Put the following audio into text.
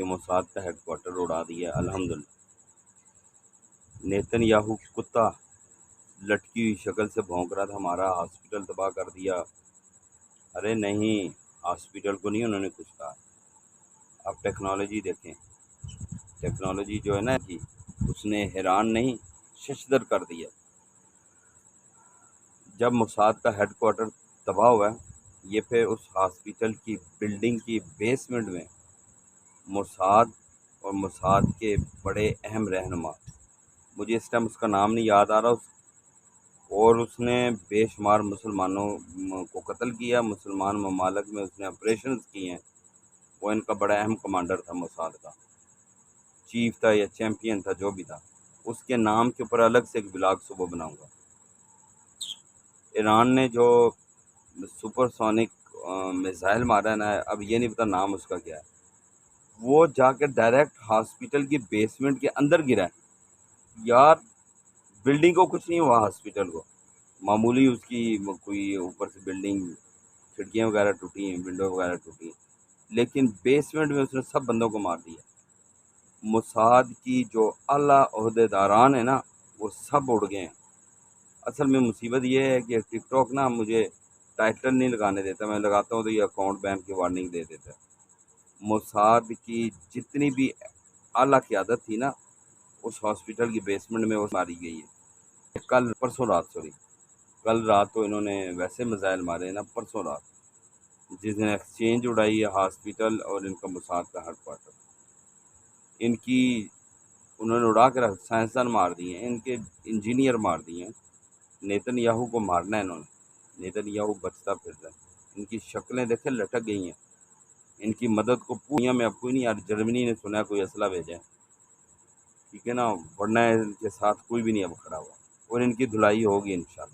ये मोसाद का हेडक्वार्टर उड़ा दिया अल्हम्दुलिल्लाह। नेतन्याहू कुत्ता लटकी हुई शक्ल से भौंक रहा था, हमारा हॉस्पिटल तबाह कर दिया। अरे नहीं, हॉस्पिटल को नहीं उन्होंने कुछ कहा। अब टेक्नोलॉजी देखें, टेक्नोलॉजी जो है ना कि उसने हैरान नहीं शशदर कर दिया। जब मोसाद का हेडक्वार्टर तबाह हुआ है, ये फिर उस हॉस्पिटल की बिल्डिंग की बेसमेंट में मोसाद और मोसाद के बड़े अहम रहनुमा, मुझे इस टाइम उसका नाम नहीं याद आ रहा, और उसने बेशुमार मुसलमानों को कत्ल किया। मुसलमान ममालिक में उसने ऑपरेशन किए हैं। वो इनका बड़ा अहम कमांडर था, मोसाद का चीफ था या चैम्पियन था, जो भी था। उसके नाम के ऊपर अलग से एक ब्लॉग सुबह बनाऊंगा। ईरान ने जो सुपरसोनिक मिसाइल मारा है ना, अब ये नहीं पता नाम उसका क्या है, वो जाकर डायरेक्ट हॉस्पिटल की बेसमेंट के अंदर गिरा है। यार बिल्डिंग को कुछ नहीं हुआ, हॉस्पिटल को मामूली उसकी कोई ऊपर से बिल्डिंग खिड़कियाँ वगैरह टूटी हैं, विंडो वगैरह टूटी हैं, लेकिन बेसमेंट में उसने सब बंदों को मार दिया। मोसाद की जो आला ओहदेदारान है ना, वो सब उड़ गए हैं। असल में मुसीबत ये है कि टिकटॉक ना मुझे टाइटल नहीं लगाने देता, मैं लगाता हूँ तो ये अकाउंट बैन की वार्निंग दे देता है। मोसाद की जितनी भी आला क़यादत थी ना, उस हॉस्पिटल की बेसमेंट में वो मारी गई है। कल परसों रात, सॉरी कल रात तो इन्होंने वैसे मिसाइल मारे ना, परसों रात जिस दिन एक्सचेंज उड़ाई है हॉस्पिटल और इनका मोसाद का हेडक्वार्टर, इनकी उन्होंने उड़ा के रख, साइंसदान मार दिए हैं, इनके इंजीनियर मार दिए हैं। नेतन्याहू को मारना है इन्होंने, नेतन्याहू बचता फिर रहा है। इनकी शक्लें देखें लटक गई हैं। इनकी मदद को दुनिया में अब कोई नहीं, यार जर्मनी ने सुना कोई असला भेजा है, ठीक है ना, वरना इनके साथ कोई भी नहीं अब खड़ा हुआ, और इनकी धुलाई होगी इंशाल्लाह।